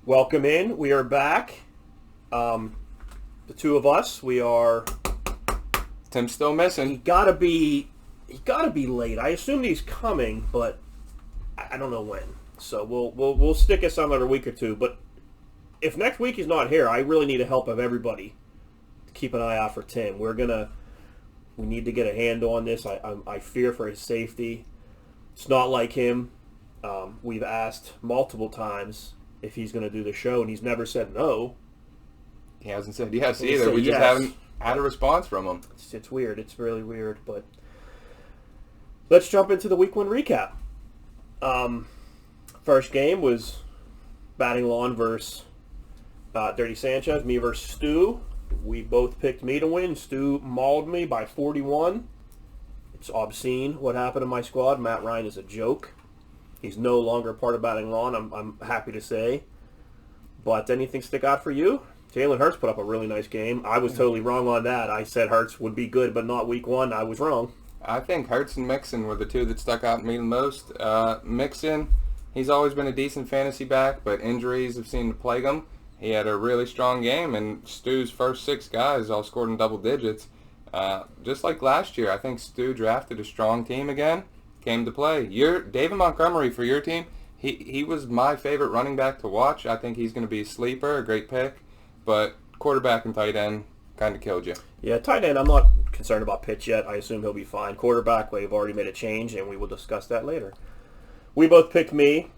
Welcome in. We are back. The two of us. We are. Tim's still missing. He gotta be late. I assumed he's coming, but I don't know when. So we'll stick us on another week or two. But if next week he's not here, I really need the help of everybody to keep an eye out for Tim. We need to get a handle on this. I fear for his safety. It's not like him. We've asked multiple times if he's going to do the show, and he's never said no. He hasn't said yes either. We just haven't had a response from him. It's weird. It's really weird. But let's jump into the Week 1 recap. First game was batting lawn versus Dirty Sanchez. Me versus Stu. We both picked me to win. Stu mauled me by 41. It's obscene what happened to my squad. Matt Ryan is a joke. He's no longer part of batting lawn, I'm happy to say. But anything stick out for you? Jalen Hurts put up a really nice game. I was totally wrong on that. I said Hurts would be good, but not Week 1. I was wrong. I think Hurts and Mixon were the two that stuck out to me the most. Mixon, he's always been a decent fantasy back, but injuries have seemed to plague him. He had a really strong game, and Stu's first 6 guys all scored in double digits. Just like last year, I think Stu drafted a strong team again. Came to play. David Montgomery for your team, he was my favorite running back to watch. I think he's going to be a sleeper, a great pick. But quarterback and tight end kind of killed you. Yeah, tight end, I'm not concerned about Pitts yet. I assume he'll be fine. Quarterback, we've already made a change, and we will discuss that later. We both picked me.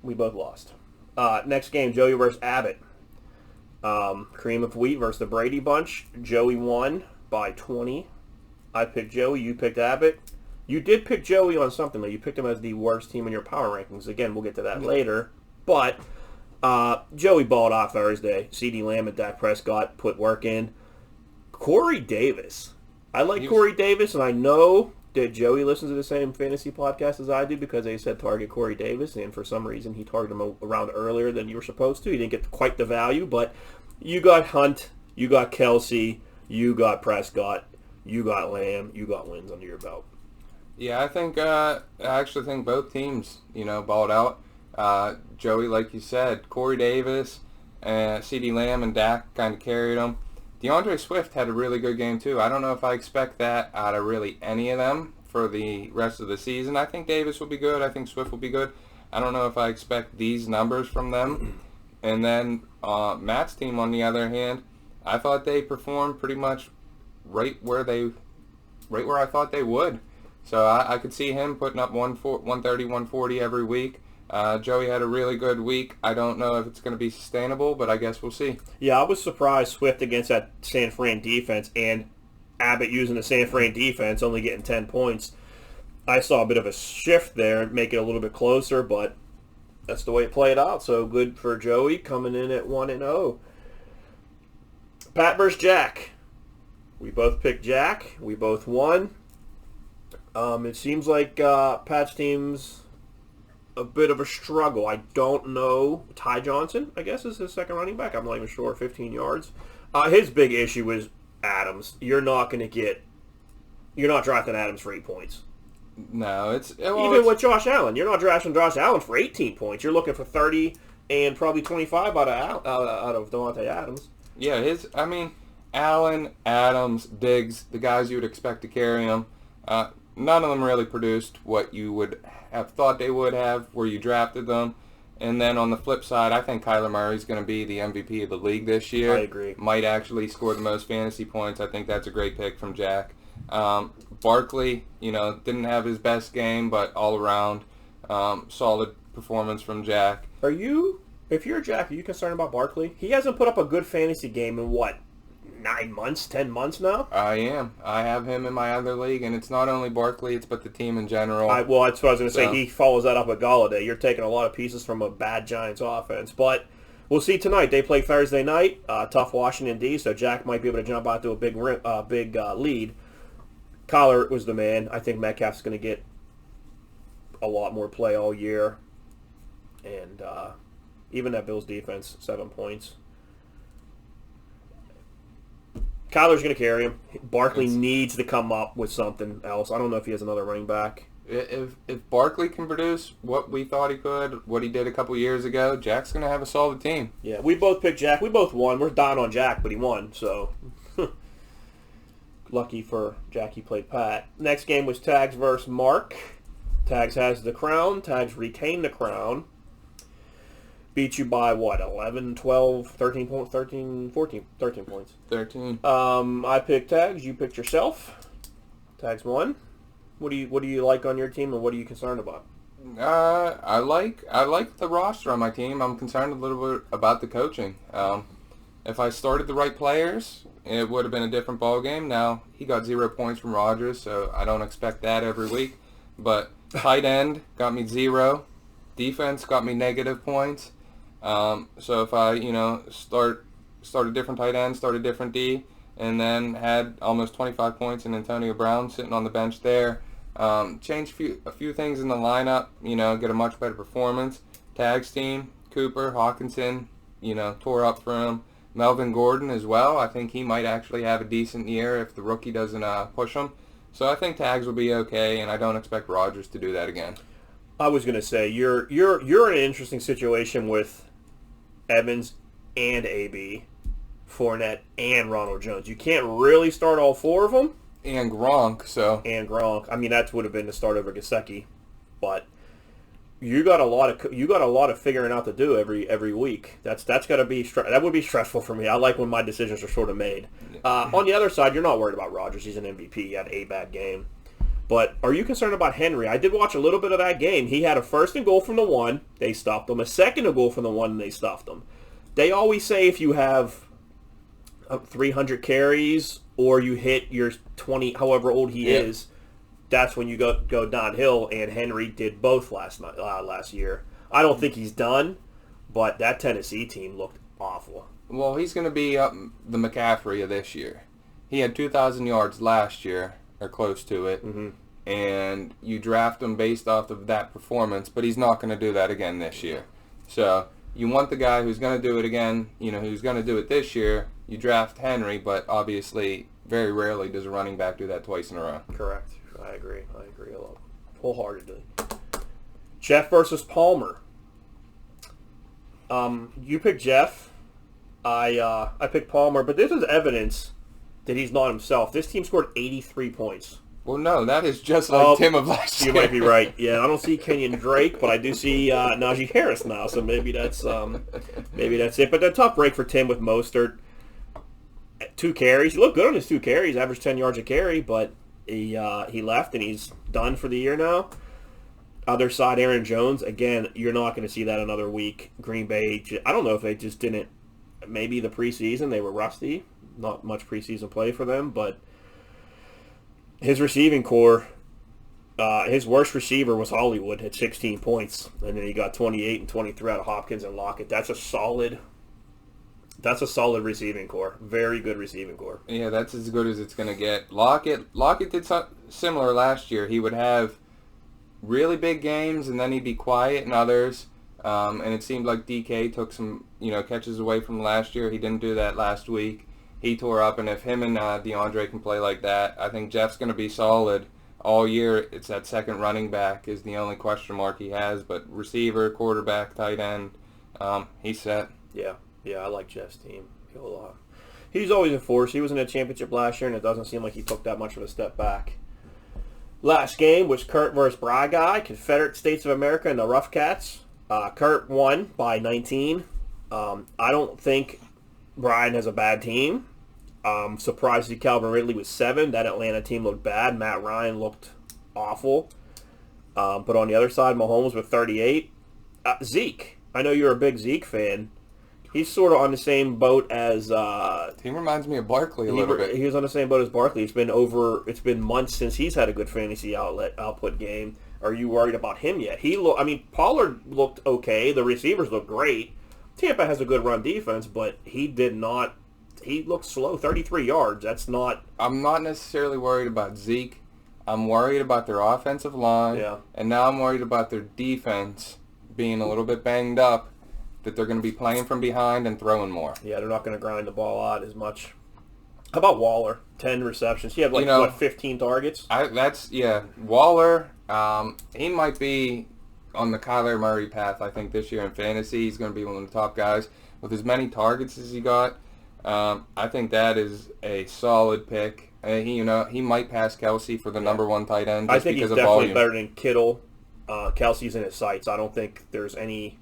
We both lost. Next game, Joey versus Abbott. Cream of Wheat versus the Brady Bunch. Joey won by 20. I picked Joey. You picked Abbott. You did pick Joey on something, though. You picked him as the worst team in your power rankings. Again, we'll get to that later. But Joey balled off Thursday. CeeDee Lamb and Dak Prescott put work in. Corey Davis. I like Corey Davis, and I know that Joey listens to the same fantasy podcast as I do because they said target Corey Davis, and for some reason he targeted him around earlier than you were supposed to. He didn't get quite the value, but you got Hunt, you got Kelsey, you got Prescott, you got Lamb, you got wins under your belt. Yeah, I actually think both teams, balled out. Joey, like you said, Corey Davis, CeeDee Lamb, and Dak kind of carried them. DeAndre Swift had a really good game, too. I don't know if I expect that out of really any of them for the rest of the season. I think Davis will be good. I think Swift will be good. I don't know if I expect these numbers from them. And then Matt's team, on the other hand, I thought they performed pretty much right where I thought they would. So I could see him putting up 130, 140 every week. Joey had a really good week. I don't know if it's going to be sustainable, but I guess we'll see. Yeah, I was surprised Swift against that San Fran defense and Abbott using the San Fran defense only getting 10 points. I saw a bit of a shift there, make it a little bit closer, but that's the way it played out. So good for Joey coming in at 1-0. Pat versus Jack. We both picked Jack. We both won. It seems like Pat's team's a bit of a struggle. I don't know. Ty Johnson, I guess, is his second running back. I'm not even sure. 15 yards. His big issue is Adams. You're not drafting Adams for 8 points. No, even with Josh Allen. You're not drafting Josh Allen for 18 points. You're looking for 30 and probably 25 out of Devontae Adams. Yeah, Allen, Adams, Diggs, the guys you would expect to carry him. None of them really produced what you would have thought they would have where you drafted them. And then on the flip side, I think Kyler Murray's going to be the MVP of the league this year. I agree. Might actually score the most fantasy points. I think that's a great pick from Jack. Barkley, didn't have his best game, but all around, solid performance from Jack. If you're Jack, are you concerned about Barkley? He hasn't put up a good fantasy game in 9 months, 10 months now? I am. I have him in my other league, and it's not only Barkley, but the team in general. That's what I was going to say. He follows that up with Galladay. You're taking a lot of pieces from a bad Giants offense. But we'll see tonight. They play Thursday night. Tough Washington, D, so Jack might be able to jump out to a big lead. Kyler was the man. I think Metcalf's going to get a lot more play all year. And even that Bills defense, 7 points. Kyler's going to carry him. Barkley needs to come up with something else. I don't know if he has another running back. If Barkley can produce what we thought he could, what he did a couple years ago, Jack's going to have a solid team. Yeah, we both picked Jack. We both won. We're down on Jack, but he won, so lucky for Jack he played Pat. Next game was Tags versus Mark. Tags has the crown. Tags retained the crown. Beat you by, what, 11, 12, 13 points, 13, 14, 13 points. 13. I picked Tags. You picked yourself. Tags won. What do you like on your team, and what are you concerned about? I like the roster on my team. I'm concerned a little bit about the coaching. If I started the right players, it would have been a different ball game. Now he got 0 points from Rodgers, so I don't expect that every week. But tight end got me 0. Defense got me negative points. So if I start a different tight end, start a different D, and then had almost 25 points in Antonio Brown sitting on the bench there. Change a few things in the lineup, get a much better performance. Tags team, Cooper, Hawkinson, tore up for him. Melvin Gordon as well. I think he might actually have a decent year if the rookie doesn't push him. So I think Tags will be okay, and I don't expect Rodgers to do that again. I was going to say, you're in an interesting situation with Evans and AB, Fournette and Ronald Jones. You can't really start all 4 of them. And Gronk, so. And Gronk. I mean, that would have been the start over Gesicki, but you got a lot of figuring out to do every week. That's got to be that would be stressful for me. I like when my decisions are sort of made. On the other side, you're not worried about Rodgers. He's an MVP. He had a bad game. But are you concerned about Henry? I did watch a little bit of that game. He had a 1st and goal from the 1. They stopped him. A 2nd and goal from the 1, and they stopped him. They always say if you have 300 carries or you hit your 20, however old he is, that's when you go downhill, and Henry did both last year. I don't think he's done, but that Tennessee team looked awful. Well, he's going to be up the McCaffrey of this year. He had 2,000 yards last year, or close to it, and you draft him based off of that performance, but he's not going to do that again this year. So you want the guy who's going to do it again, who's going to do it this year. You draft Henry, but obviously very rarely does a running back do that twice in a row. Correct. I agree a lot, wholeheartedly. Jeff versus Palmer. You picked Jeff. I picked Palmer, but this is evidence that he's not himself. This team scored 83 points. Well, no, that is just like Tim of last year. You might be right. Yeah, I don't see Kenyon Drake, but I do see Najee Harris now, so maybe that's it. But a tough break for Tim with Mostert. 2 carries. He looked good on his 2 carries, averaged 10 yards a carry, but he left and he's done for the year now. Other side, Aaron Jones. Again, you're not going to see that another week. Green Bay, I don't know if they just didn't, maybe the preseason, they were rusty. Not much preseason play for them, but his receiving core, his worst receiver was Hollywood at 16 points, and then he got 28 and 23 out of Hopkins and Lockett. That's a solid receiving core. Very good receiving core. Yeah, that's as good as it's going to get. Lockett did something similar last year. He would have really big games, and then he'd be quiet in others. And it seemed like DK took some, catches away from last year. He didn't do that last week. He tore up, and if him and DeAndre can play like that, I think Jeff's going to be solid all year. It's that second running back is the only question mark he has, but receiver, quarterback, tight end, he's set. Yeah, I like Jeff's team. He's always a force. He was in a championship last year, and it doesn't seem like he took that much of a step back. Last game was Kurt versus Bry Guy, Confederate States of America and the Rough Cats. Kurt won by 19. I don't think Brian has a bad team. Surprised to see Calvin Ridley with 7. That Atlanta team looked bad. Matt Ryan looked awful. But on the other side, Mahomes with 38. Zeke. I know you're a big Zeke fan. He's sort of on the same boat as... he reminds me of Barkley a little bit. He was on the same boat as Barkley. It's been months since he's had a good fantasy output game. Are you worried about him yet? Pollard looked okay. The receivers looked great. Tampa has a good run defense, but he looked slow. 33 yards. That's not... I'm not necessarily worried about Zeke. I'm worried about their offensive line. Yeah. And now I'm worried about their defense being a little bit banged up, that they're going to be playing from behind and throwing more. Yeah, they're not going to grind the ball out as much. How about Waller? 10 receptions. He had 15 targets. Waller, He might be on the Kyler Murray path, I think, this year in fantasy. He's going to be one of the top guys. With as many targets as he got, I think that is a solid pick. He might pass Kelsey for the number one tight end just I think because he's of definitely volume. better than Kittle. Kelsey's in his sights. I don't think there's any...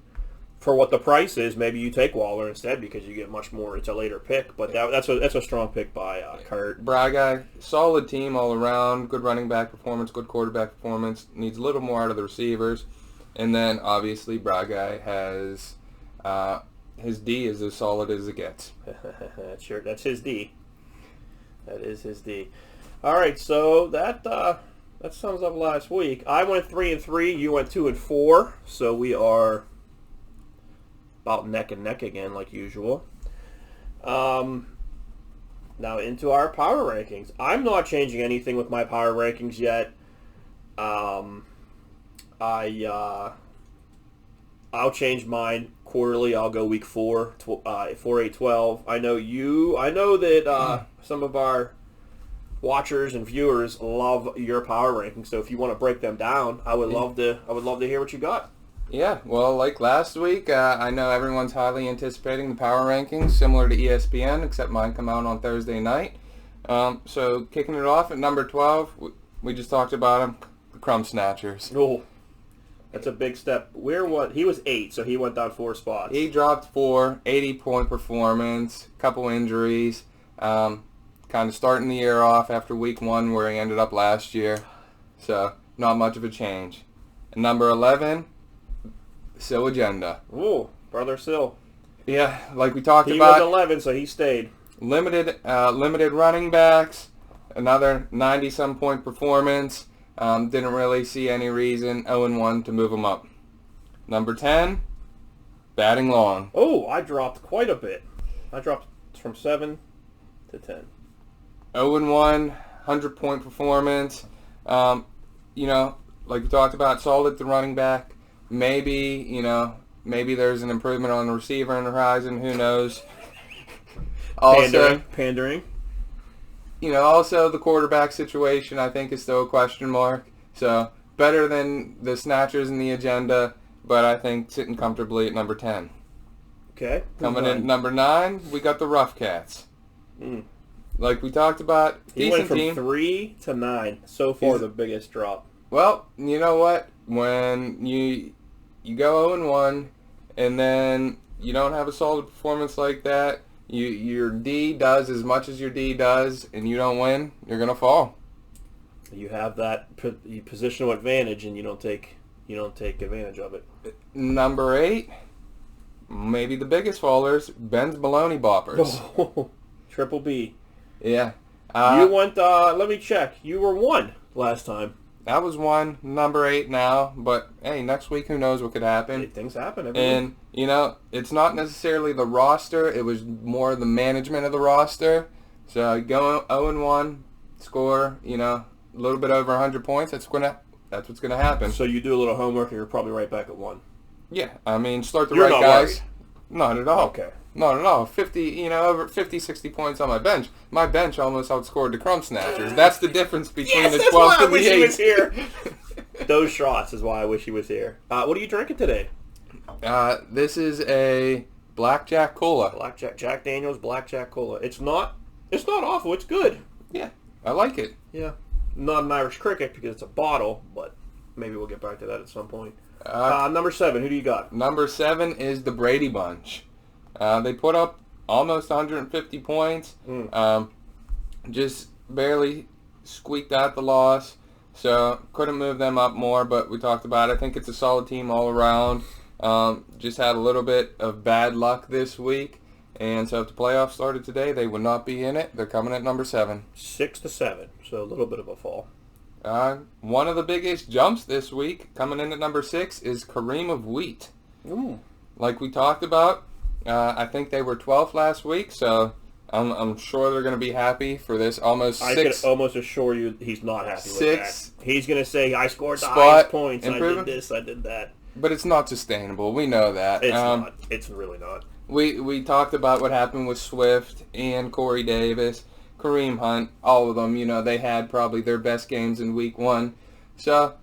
For what the price is, maybe you take Waller instead because you get much more. It's a later pick, but that's a strong pick by Kurt. Braga, solid team all around. Good running back performance, good quarterback performance. Needs a little more out of the receivers. And then, obviously, Braga has... his D is as solid as it gets. That's his D. That is his D. All right, so that sums up last week. I went 3-3. You went 2-4. So we are about neck and neck again, like usual. Now into our power rankings. I'm not changing anything with my power rankings yet. I'll change mine quarterly. I'll go week 4, 4, 8, 12. I know that some of our watchers and viewers love your power rankings. So if you want to break them down, I would love to hear what you got. Yeah, well, like last week, I know everyone's highly anticipating the power rankings, similar to ESPN, except mine come out on Thursday night. So kicking it off at number 12, we just talked about him, the Crumb Snatchers. Oh, that's a big step. He was 8, so he went down 4 spots. He dropped 4, 80-point performance, couple injuries, kind of starting the year off after week 1 where he ended up last year. So not much of a change. And number 11... Sil Agenda. Ooh, Brother Sil. Yeah, like we talked He about. was 11, so he stayed. Limited running backs. Another 90-some point performance. Didn't really see any reason, 0-1, to move him up. Number 10, batting long. Oh, I dropped quite a bit. I dropped from 7 to 10. 0-1, 100-point performance. Like we talked about, solid at the running back. Maybe there's an improvement on the receiver on the horizon. Who knows? Also, Pandering. Also the quarterback situation, I think, is still a question mark. So, better than the Snatchers in the agenda, but I think sitting comfortably at number 10. Okay. Coming in at number 9, we got the Rough Cats. Like we talked about, he decent went from team. 3 to 9. So far, the biggest drop. Well, you know what? When you go 0-1, and then you don't have a solid performance like that, your D does as much as your D does, and you don't win, you're gonna fall. You have that positional advantage, and you don't take advantage of it. Number 8, maybe the biggest fallers, Ben's Baloney Boppers. Oh, Triple B. Yeah. You went. Let me check. You were 1 last time. That was 1, number 8 now, but hey, next week, who knows what could happen. Hey, things happen every week. And, it's not necessarily the roster, it was more the management of the roster. So go 0-1, score, a little bit over 100 points, that's what's gonna happen. So you do a little homework, and you're probably right back at 1. Yeah, start the You're right not guys. worried. Not at all. Okay. Not at all. 50, over 50, 60 points on my bench. My bench almost outscored the Crumb Snatchers. That's the difference between the 12th and the 8th. He was here. Those shots is why I wish he was here. What are you drinking today? This is a Blackjack Cola. Jack Daniel's Blackjack Cola. It's not awful. It's good. Yeah, I like it. Yeah. Not an Irish Cricket because it's a bottle, but maybe we'll get back to that at some point. Number 7, who do you got? Number 7 is the Brady Bunch. They put up almost 150 points. Just barely squeaked out the loss. So couldn't move them up more, but we talked about it. I think it's a solid team all around. Just had a little bit of bad luck this week. And so if the playoffs started today, they would not be in it. They're coming at number 7. 6 to 7, so a little bit of a fall. One of the biggest jumps this week, coming in at number 6, is Kareem of Wheat. Ooh. Like we talked about, I think they were 12th last week, so I'm sure they're going to be happy for this almost 6. I can almost assure you he's not happy with that. He's going to say, I scored the spot highest points, improvement. I did this, I did that. But it's not sustainable. We know that. It's not. It's really not. We talked about what happened with Swift and Corey Davis, Kareem Hunt, all of them. They had probably their best games in week 1. So,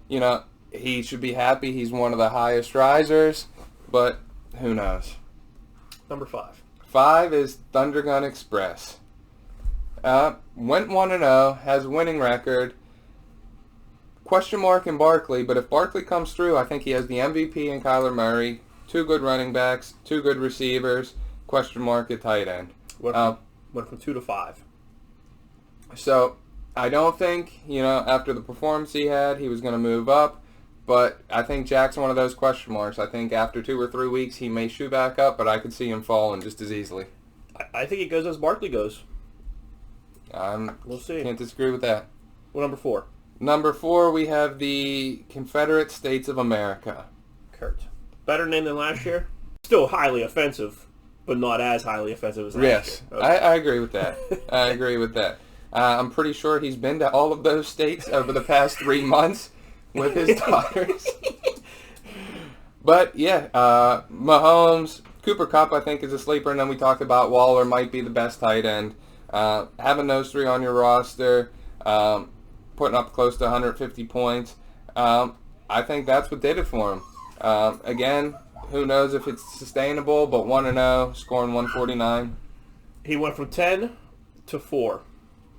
he should be happy. He's one of the highest risers, but who knows? Number 5. 5 is Thunder Gun Express. Went 1-0, has a winning record. Question mark in Barkley, but if Barkley comes through, I think he has the MVP in Kyler Murray, 2 good running backs, 2 good receivers, question mark at tight end. Went from 2 to 5. So I don't think, after the performance he had, he was going to move up. But I think Jack's one of those question marks. I think after 2 or 3 weeks he may shoot back up, but I could see him falling just as easily. I think he goes as Barkley goes. We'll see. Can't disagree with that. Well, number 4. Number 4, we have the Confederate States of America. Kurt. Better name than last year? Still highly offensive, but not as highly offensive as last year. Yes, okay. I agree with that. I agree with that. I'm pretty sure he's been to all of those states over the past 3 months with his daughters. But, yeah, Mahomes, Cooper Kupp, I think, is a sleeper. And then we talked about Waller might be the best tight end. Having those 3 on your roster, putting up close to 150 points, I think that's what did it for him. Again, who knows if it's sustainable, but 1-0, scoring 149. He went from 10 to 4.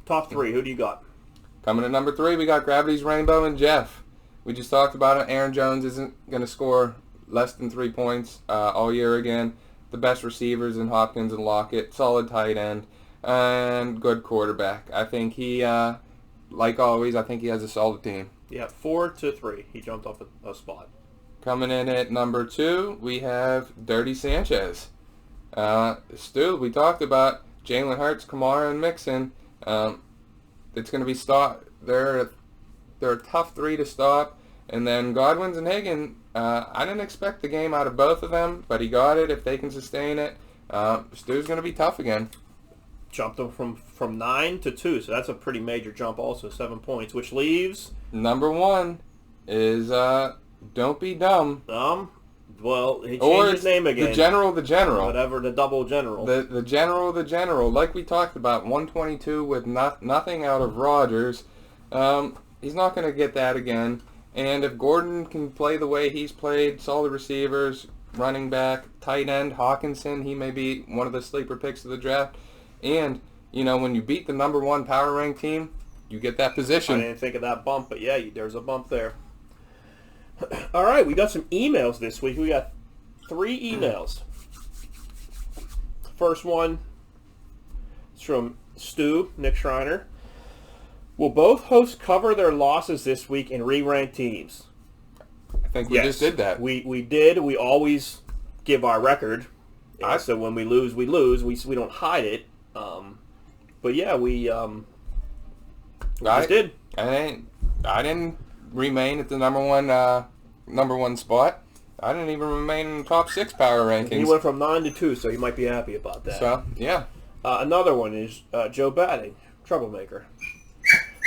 Top 3, who do you got? Coming at number 3, we got Gravity's Rainbow and Jeff. We just talked about it. Aaron Jones isn't going to score less than 3 points all year again. The best receivers in Hopkins and Lockett, solid tight end, and good quarterback. I think he, like always, I think he has a solid team. Yeah, 4 to 3. He jumped off a spot. Coming in at number 2, we have Dirty Sanchez. Stu, we talked about Jalen Hurts, Kamara, and Mixon. It's going to be they're a tough 3 to stop. And then Godwin's and Higgins, I didn't expect the game out of both of them, but he got it if they can sustain it. Stu's going to be tough again. Jumped him from 9 to 2, so that's a pretty major jump also, 7 points, which leaves... Number 1 is Don't Be Dumb. Well, he changed his name again. The General. Whatever, the double general. The General. Like we talked about, 122 with nothing out of Rodgers. He's not going to get that again. And if Gordon can play the way he's played, solid receivers, running back, tight end, Hawkinson, he may be one of the sleeper picks of the draft. And, when you beat the number 1 power rank team, you get that position. I didn't think of that bump, but yeah, there's a bump there. All right, we got some emails this week. We got 3 emails. First one is from Stu, Nick Schreiner. Will both hosts cover their losses this week in re-ranked teams? I think we just did that. We did. We always give our record. So when we lose, we lose. We don't hide it. But yeah, we just did. I didn't remain at the number one spot. I didn't even remain in the top 6 power rankings. He went from 9 to 2, so you might be happy about that. So, yeah. Another one is Joe Batting, troublemaker.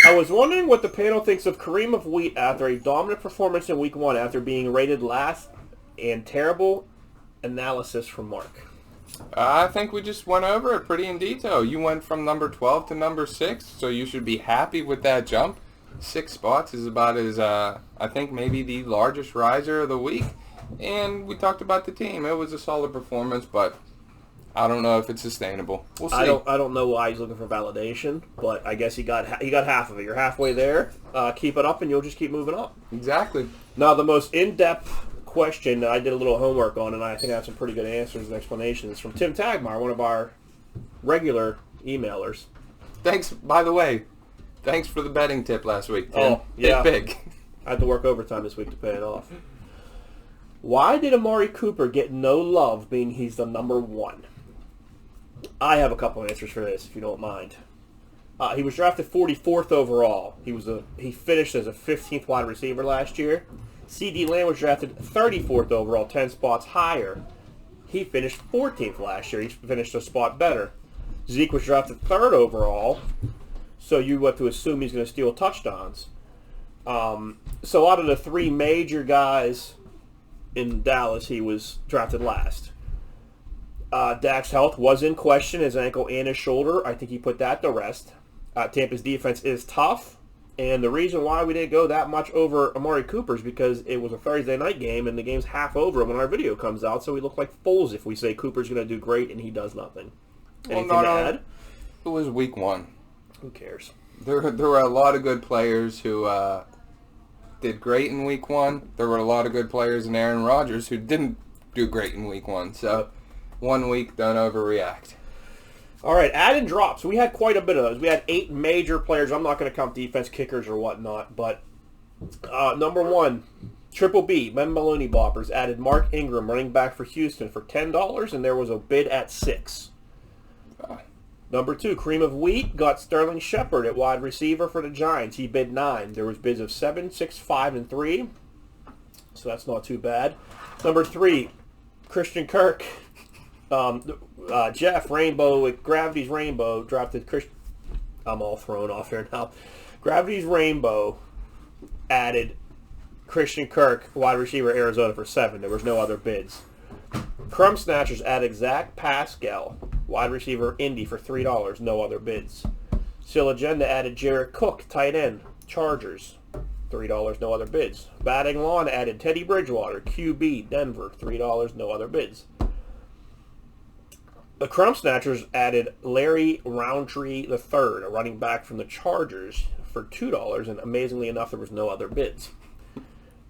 I was wondering what the panel thinks of Kareem of Wheat after a dominant performance in Week 1 after being rated last, and terrible analysis from Mark. I think we just went over it pretty in detail. You went from number 12 to number 6, so you should be happy with that jump. 6 spots is about as, I think, maybe the largest riser of the week. And we talked about the team. It was a solid performance, but I don't know if it's sustainable. We'll see. I don't know why he's looking for validation, but I guess he got half of it. You're halfway there. Keep it up, and you'll just keep moving up. Exactly. Now, the most in-depth question that I did a little homework on, and I think I have some pretty good answers and explanations from Tim Tagmar, one of our regular emailers. Thanks, by the way. Thanks for the betting tip last week, Tim. Oh, yeah. Big. I had to work overtime this week to pay it off. Why did Amari Cooper get no love being he's the number 1? I have a couple of answers for this, if you don't mind. He was drafted 44th overall. He finished as a 15th wide receiver last year. C.D. Lamb was drafted 34th overall, 10 spots higher. He finished 14th last year. He finished a spot better. Zeke was drafted 3rd overall, so you have to assume he's going to steal touchdowns. So out of the 3 major guys in Dallas, he was drafted last. Dak's health was in question, his ankle and his shoulder. I think he put that to rest. Tampa's defense is tough. And the reason why we didn't go that much over Amari Cooper is because it was a Thursday night game, and the game's half over when our video comes out, so we look like fools if we say Cooper's going to do great and he does nothing. Anything to add? It was week 1. Who cares? There were a lot of good players who did great in week 1. There were a lot of good players in Aaron Rodgers who didn't do great in week 1. So 1 week, don't overreact. All right, add and drops. We had quite a bit of those. We had 8 major players. I'm not going to count defense, kickers, or whatnot. But number 1, Triple B, Mem Maloney Boppers, added Mark Ingram, running back for Houston, for $10, and there was a bid at $6. Number 2, Cream of Wheat, got Sterling Shepard at wide receiver for the Giants. He bid $9. There was bids of $7, $6, $5, and $3. So that's not too bad. Number 3, Christian Kirk. Jeff Rainbow with Gravity's Rainbow drafted Christian. I'm all thrown off here now. Gravity's Rainbow added Christian Kirk, wide receiver, Arizona, for $7. There was no other bids. Crumb Snatchers added Zach Pascal, wide receiver, Indy, for $3. No other bids. Still Agenda added Jarrett Cook, tight end, Chargers, $3. No other bids. Batting Lawn added Teddy Bridgewater, QB, Denver, $3. No other bids. The Crumb Snatchers added Larry Roundtree III, a running back from the Chargers, for $2, and amazingly enough, there was no other bids.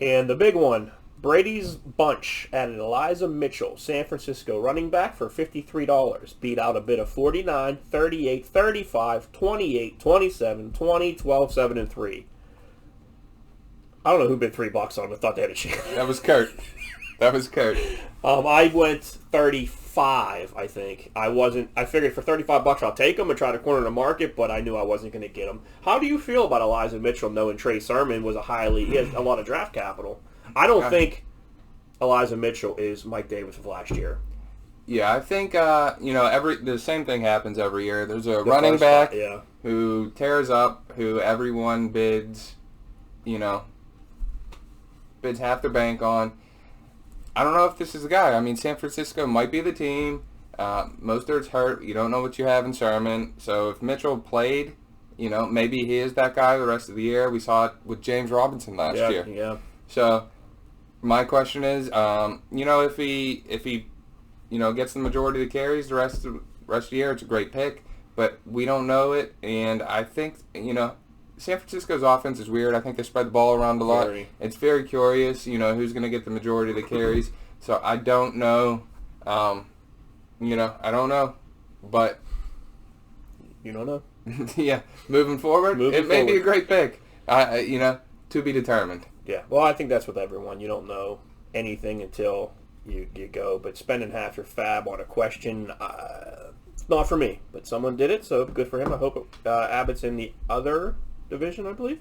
And the big one, Brady's Bunch added Eliza Mitchell, San Francisco running back, for $53. Beat out a bid of 49, 38, 35, 28, 27, 20, 12, 7, and 3. I don't know who bid $3 on it. I thought they had a chance. That was Kurt. I went 35, I think. I figured for $35 I'll take them and try to corner the market, but I knew I wasn't going to get them. How do you feel about Eliza Mitchell knowing Trey Sermon was he has a lot of draft capital? I don't think Eliza Mitchell is Mike Davis of last year. Yeah, I think the same thing happens every year. There's a running back who tears up, who everyone bids half their bank on. I don't know if this is the guy. I mean, San Francisco might be the team. Mostert's hurt. You don't know what you have in Sermon. So if Mitchell played, maybe he is that guy the rest of the year. We saw it with James Robinson last year. Yeah. So my question is, if he gets the majority of the carries the rest of the year, it's a great pick. But we don't know it, and I think San Francisco's offense is weird. I think they spread the ball around a lot. It's very curious, who's going to get the majority of the carries. So I don't know. I don't know. But you don't know. Yeah, moving forward, it may be a great pick. To be determined. Yeah. Well, I think that's with everyone. You don't know anything until you go. But spending half your fab on a question, it's not for me. But someone did it, so good for him. I hope Abbott's in the other division, I believe.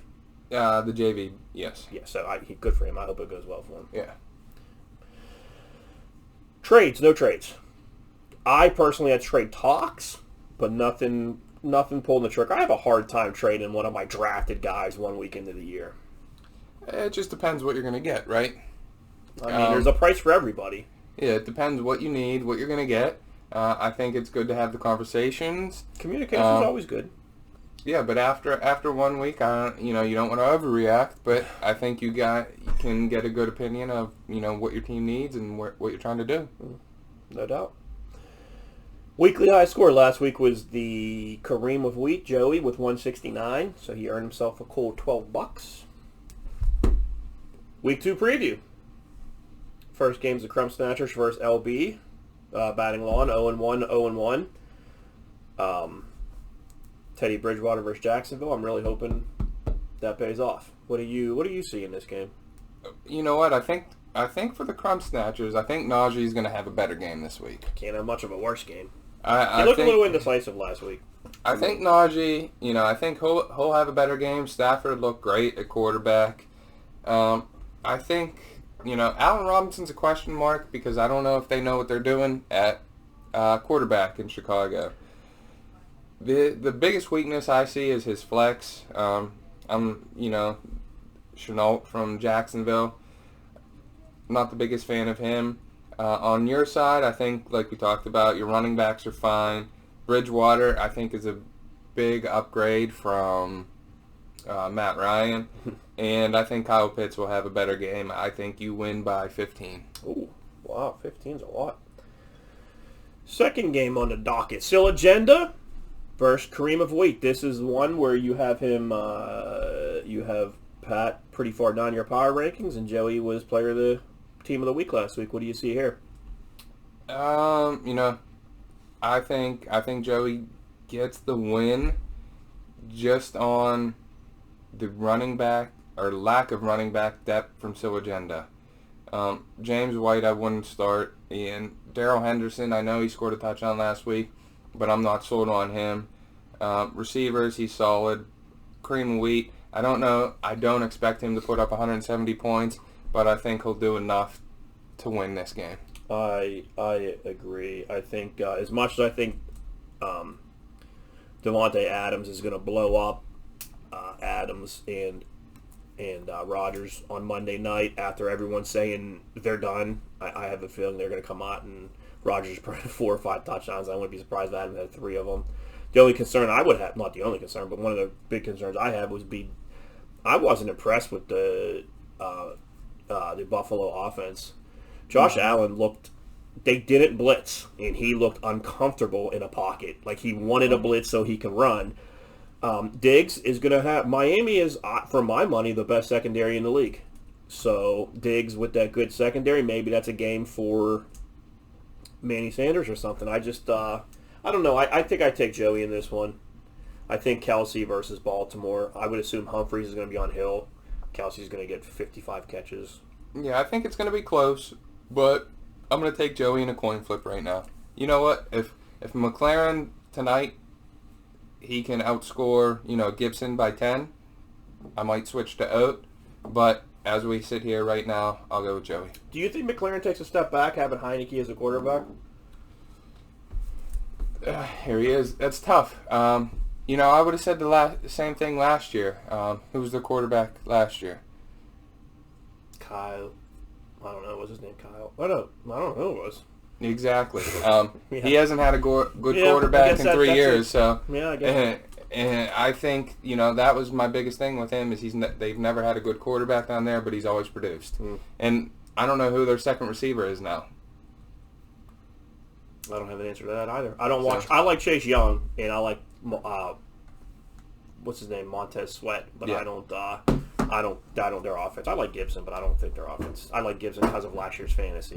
The JV, yes. Yeah, so good for him. I hope it goes well for him. Yeah. Trades, no trades. I personally had trade talks, but nothing pulling the trigger. I have a hard time trading one of my drafted guys 1 week into the year. It just depends what you're going to get, right? I mean, there's a price for everybody. Yeah, it depends what you need, what you're going to get. I think it's good to have the conversations. Communication is always good. Yeah, but after 1 week, you don't want to overreact. But I think you can get a good opinion of what your team needs and what you're trying to do. No doubt. Weekly high score last week was the Kareem of Wheat, Joey, with 169. So he earned himself a cool $12. Week 2 preview. First game's the Crumb Snatchers versus LB. Batting Lawn, 0-1, 0-1. Teddy Bridgewater versus Jacksonville. I'm really hoping that pays off. What do you see in this game? You know what? I think for the Crumb Snatchers, I think Najee's going to have a better game this week. Can't have much of a worse game. He looked a little indecisive last week. I think Najee, I think he'll have a better game. Stafford looked great at quarterback. I think, Allen Robinson's a question mark because I don't know if they know what they're doing at quarterback in Chicago. The biggest weakness I see is his flex. Chenault from Jacksonville. Not the biggest fan of him. On your side, I think, like we talked about, your running backs are fine. Bridgewater, I think, is a big upgrade from Matt Ryan, and I think Kyle Pitts will have a better game. I think you win by 15. Ooh, wow, 15's a lot. Second game on the docket, Still Agenda versus Kareem of Wheat. This is one where you have him, you have Pat pretty far down your power rankings, and Joey was player of the team of the week last week. What do you see here? You know, I think Joey gets the win just on the running back or lack of running back depth from Still Agenda. James White, I wouldn't start. And Darrell Henderson, I know he scored a touchdown last week, but I'm not sold on him. Receivers, he's solid. Kareem Wheat, I don't know. I don't expect him to put up 170 points, but I think he'll do enough to win this game. I agree. I think as much as I think Devontae Adams is going to blow up Adams and Rodgers on Monday night after everyone's saying they're done, I have a feeling they're going to come out and Rodgers put 4 or 5 touchdowns. I wouldn't be surprised if Adams had 3 of them. The only concern I would have, not the only concern, but one of the big concerns I had I wasn't impressed with the Buffalo offense. Josh Allen they didn't blitz, and he looked uncomfortable in a pocket. Like he wanted a blitz so he can run. Diggs is going to have, Miami is, for my money, the best secondary in the league. So Diggs with that good secondary, maybe that's a game for Manny Sanders or something. I just, I don't know. I think I take Joey in this one. I think Kelsey versus Baltimore. I would assume Humphreys is going to be on Hill. Kelsey's going to get 55 catches. Yeah, I think it's going to be close, but I'm going to take Joey in a coin flip right now. You know what? If McLaren tonight, he can outscore, Gibson by 10, I might switch to Oat. But as we sit here right now, I'll go with Joey. Do you think McLaren takes a step back having Heineke as a quarterback? Here he is. That's tough. I would have said the same thing last year. Who was the quarterback last year? Kyle. I don't know. What was his name? Kyle? I don't know who it was. Exactly. Yeah. He hasn't had a good quarterback in 3 years. So yeah, I guess. And I think that was my biggest thing with him is they've never had a good quarterback down there, but he's always produced. And I don't know who their second receiver is now. I don't have an answer to that either. I don't watch. I like Chase Young, and I like what's his name, Montez Sweat, but yeah. I don't their offense. I like Gibson, but I don't think their offense. I like Gibson because of last year's fantasy.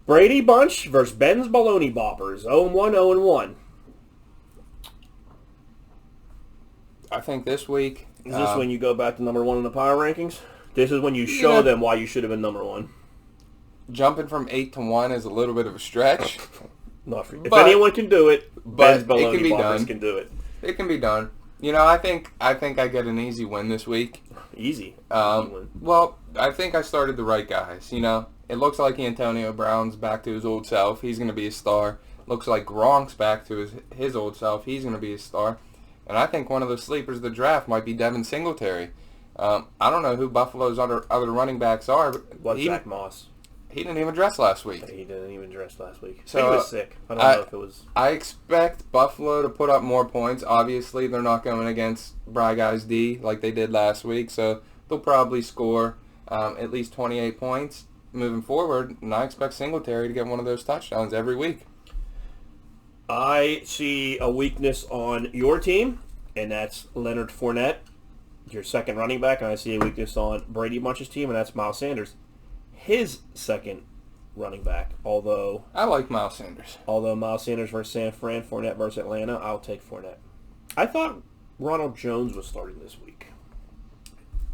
Brady Bunch versus Ben's Baloney Boppers. 0-1, 0-1. I think this week... Is this when you go back to number 1 in the power rankings? This is when you show them why you should have been number 1. Jumping from 8 to 1 is a little bit of a stretch. Not for you. If anyone can do it, Ben's Baloney Baloney Boppers can do it. It can be done. I think I get an easy win this week. Easy. Win. Well, I think I started the right guys. It looks like Antonio Brown's back to his old self. He's going to be a star. Looks like Gronk's back to his old self. He's going to be a star. And I think one of the sleepers of the draft might be Devin Singletary. I don't know who Buffalo's other running backs are. But Zach Moss? He didn't even dress last week. He didn't even dress last week. So, he was sick. I don't know if it was... I expect Buffalo to put up more points. Obviously, they're not going against Bry Guys D like they did last week, so they'll probably score at least 28 points moving forward, and I expect Singletary to get one of those touchdowns every week. I see a weakness on your team, and that's Leonard Fournette, your second running back, and I see a weakness on Brady Bunch's team, and that's Miles Sanders, his second running back. Although I like Miles Sanders. Although Miles Sanders versus San Fran, Fournette versus Atlanta, I'll take Fournette. I thought Ronald Jones was starting this week.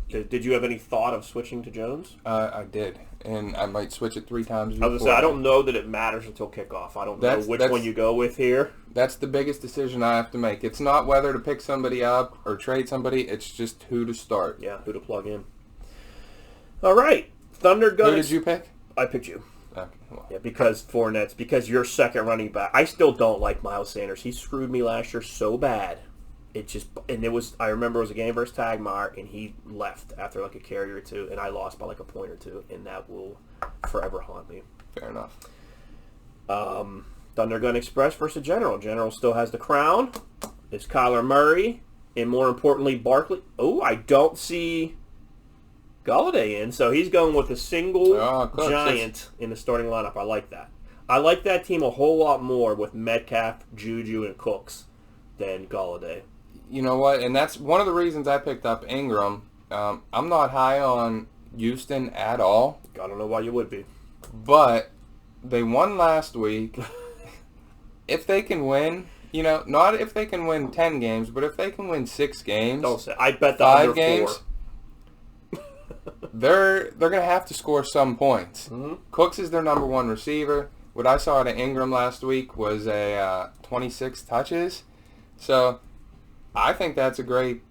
Did you have any thought of switching to Jones? I did, and I might switch it 3 times before. I was going to say, I don't know that it matters until kickoff. I don't know which one you go with here. That's the biggest decision I have to make. It's not whether to pick somebody up or trade somebody. It's just who to start. Yeah, who to plug in. All right. Thunder Gun. Who did you pick? I picked you. Okay. Well. Yeah, because you're second running back. I still don't like Miles Sanders. He screwed me last year so bad. I remember it was a game versus Tagmar, and he left after like a carry or two, and I lost by like a point or two, and that will forever haunt me. Fair enough. Thunder Gun Express versus General. General still has the crown. It's Kyler Murray And more importantly, Barkley. Oh, I don't see Galladay in, so he's going with a single giant in the starting lineup. I like that. I like that team a whole lot more with Metcalf, Juju, and Cooks than Galladay. You know what? And that's one of the reasons I picked up Ingram. I'm not high on Houston at all. I don't know why you would be. But they won last week. If they can win, not if they can win 10 games, but if they can win 6 games. Don't say. I bet the 5 under games. 4. They're going to have to score some points. Mm-hmm. Cooks is their number 1 receiver. What I saw out of Ingram last week was 26 touches. So I think that's a great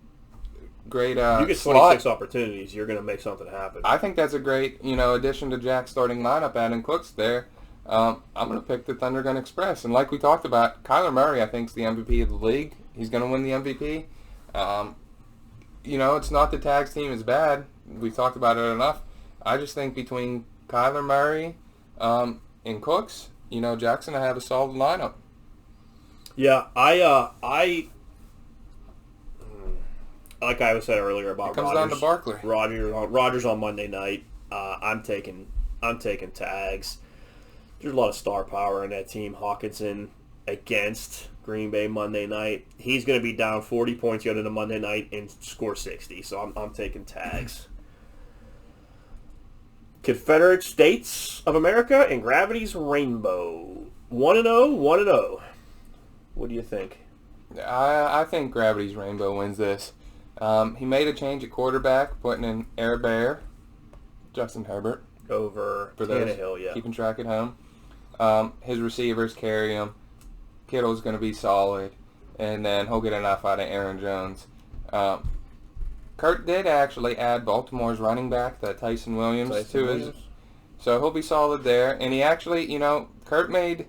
you get 26 opportunities, you're going to make something happen. I think that's a great addition to Jack's starting lineup, adding Cooks there. I'm going to pick the Thunder Gun Express. And like we talked about, Kyler Murray, I think, is the MVP of the league. He's going to win the MVP. It's not the Tags team is bad. We've talked about it enough. I just think between Kyler Murray and Cooks, Jackson will have a solid lineup. Yeah, like I said earlier about it comes down to Barkley. Rodgers on Monday night. I'm taking Tags. There's a lot of star power in that team. Hawkinson against Green Bay Monday night. He's going to be down 40 points the other than Monday night and score 60. So I'm taking Tags. Confederate States of America and Gravity's Rainbow. 1-0, 1-0. What do you think? I think Gravity's Rainbow wins this. He made a change at quarterback, putting in Air Bear, Justin Herbert. Over Tannehill, yeah. Keeping track at home. His receivers carry him. Kittle's going to be solid. And then he'll get enough out of Aaron Jones. Kurt did actually add Baltimore's running back, that Tyson Williams, to his. So he'll be solid there. And he actually, Kurt made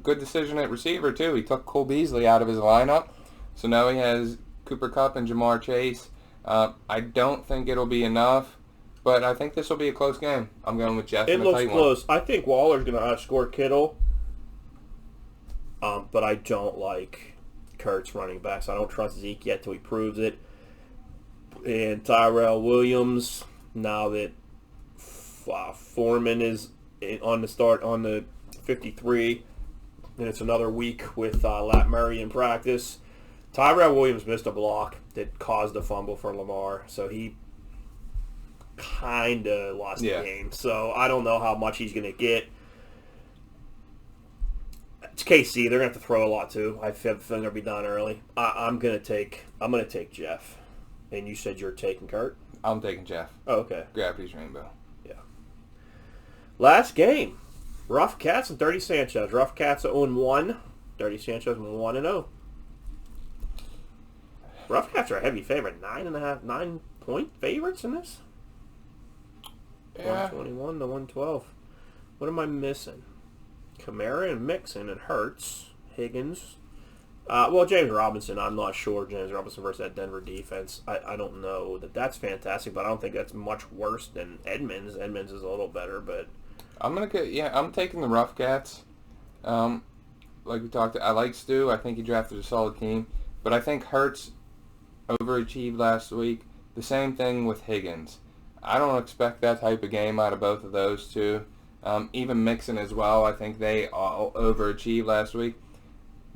good decision at receiver, too. He took Cole Beasley out of his lineup. So now he has Cooper Kupp and Jamar Chase. I don't think it'll be enough, but I think this will be a close game. I'm going with Jeff. It looks close. I think Waller's going to outscore Kittle, but I don't like Kurt's running backs. I don't trust Zeke yet till he proves it. And Tyrell Williams, now that Foreman is on the 53, and it's another week with Lat Murray in practice. Tyrell Williams missed a block that caused a fumble for Lamar, so he kind of lost the game. So I don't know how much he's going to get. It's KC. They're going to have to throw a lot too. I have a feeling they'll be done early. I'm going to take Jeff. And you said you're taking Kurt? I'm taking Jeff. Oh, okay. Gravity's Rainbow. Yeah. Last game. Rough Cats and Dirty Sanchez. Rough Cats 0-1. Dirty Sanchez 1-0. Rough Cats are a heavy favorite. 9-point favorites in this? Yeah. 121 to 112. What am I missing? Kamara and Mixon and Hurts. Higgins. James Robinson, I'm not sure. James Robinson versus that Denver defense. I don't know that's fantastic, but I don't think that's much worse than Edmonds. Edmonds is a little better, but I'm taking the Rough Cats. Like we talked, I like Stu. I think he drafted a solid team, but I think Hurts overachieved last week. The same thing with Higgins. I don't expect that type of game out of both of those two. Even Mixon as well. I think they all overachieved last week.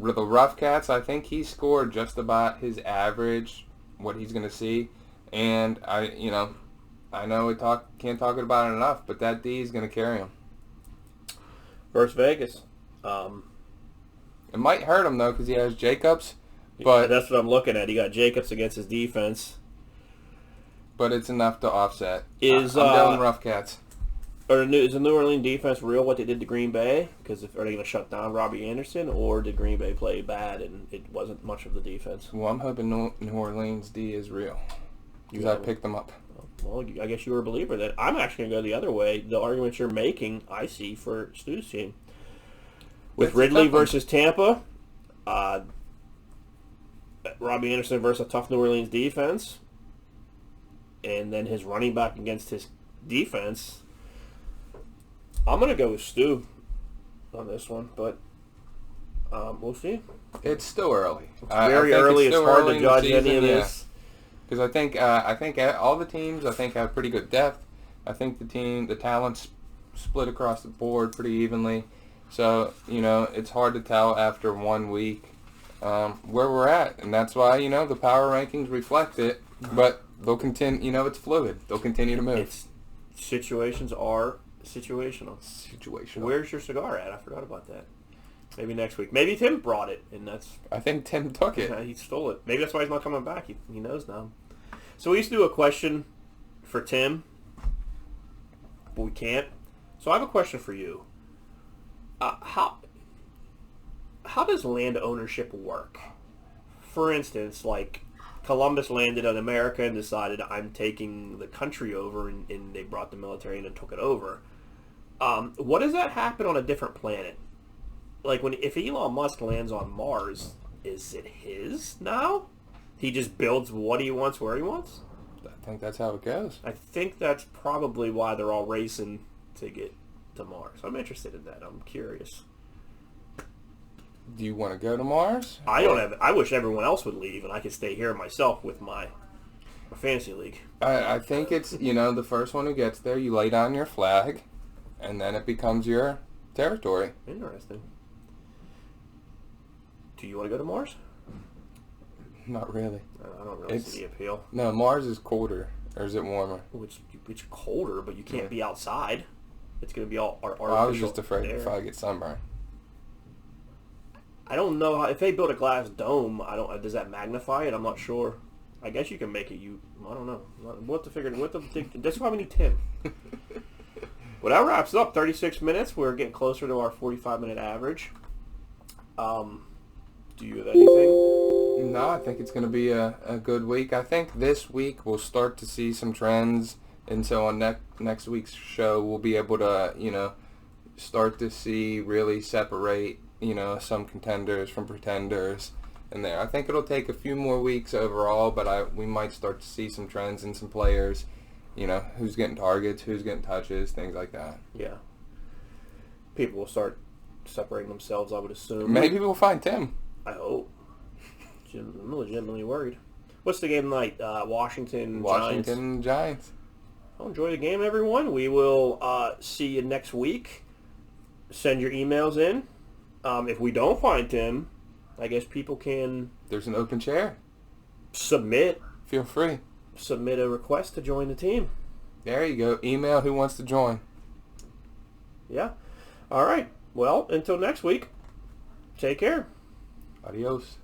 The Rough Cats, I think he scored just about his average, what he's going to see. And, I know we can't talk about it enough, but that D is going to carry him. Versus Vegas. It might hurt him, though, because he has Jacobs. But yeah, that's what I'm looking at. He got Jacobs against his defense. But it's enough to offset. I'm going Rough Cats. Is the New Orleans defense real what they did to Green Bay? Because are they going to shut down Robbie Anderson, or did Green Bay play bad and it wasn't much of the defense? Well, I'm hoping New Orleans D is real. Because I picked them up. Well, I guess you were a believer that. I'm actually going to go the other way. The arguments you're making, I see for Stu's team. With Ridley versus Tampa, Robbie Anderson versus a tough New Orleans defense, and then his running back against his defense. I'm going to go with Stu on this one, but We'll see. It's still early. It's very early. It's hard to judge any of this. Because I think all the teams have pretty good depth. I think the talent's split across the board pretty evenly. So it's hard to tell after 1 week where we're at, and that's why the power rankings reflect it. But they'll continue. It's fluid. They'll continue to move. Situations are situational. Where's your cigar at? I forgot about that. Maybe next week. Maybe Tim brought it, and I think Tim took it. He stole it. Maybe that's why he's not coming back. He knows now. So we used to do a question for Tim, but we can't. So I have a question for you. How does land ownership work? For instance, like Columbus landed in America and decided I'm taking the country over, and they brought the military in and took it over. What does that happen on a different planet? Like if Elon Musk lands on Mars, is it his now? He just builds what he wants where he wants? I think that's how it goes. I think that's probably why they're all racing to get to Mars. I'm interested in that. I'm curious. Do you want to go to Mars? I wish everyone else would leave and I could stay here myself with my fantasy league. I think it's, the first one who gets there, you lay down your flag, and then it becomes your territory. Interesting. Do you want to go to Mars? Not really. I don't really see the appeal. No, Mars is colder, or is it warmer? It's colder, but you can't be outside. It's going to be all artificial. I was just afraid if I get sunburned. I don't know if they build a glass dome. Does that magnify it? I'm not sure. I guess you can make it. I don't know. We'll have to figure it. That's why we need Tim. Well, that wraps up 36 minutes. We're getting closer to our 45-minute average. Do you have anything? No, I think it's going to be a good week. I think this week we'll start to see some trends, and so on next week's show we'll be able to, start to see really separate, some contenders from pretenders in there. I think it'll take a few more weeks overall, but we might start to see some trends in some players, who's getting targets, who's getting touches, things like that. Yeah. People will start separating themselves, I would assume. Maybe we'll find Tim. I hope. I'm legitimately worried. What's the game tonight? Washington Giants. Well, enjoy the game, everyone. We will see you next week. Send your emails in. If we don't find Tim, I guess people can... There's an open chair. Submit. Feel free. Submit a request to join the team. There you go. Email who wants to join. Yeah. All right. Well, until next week, take care. Adios.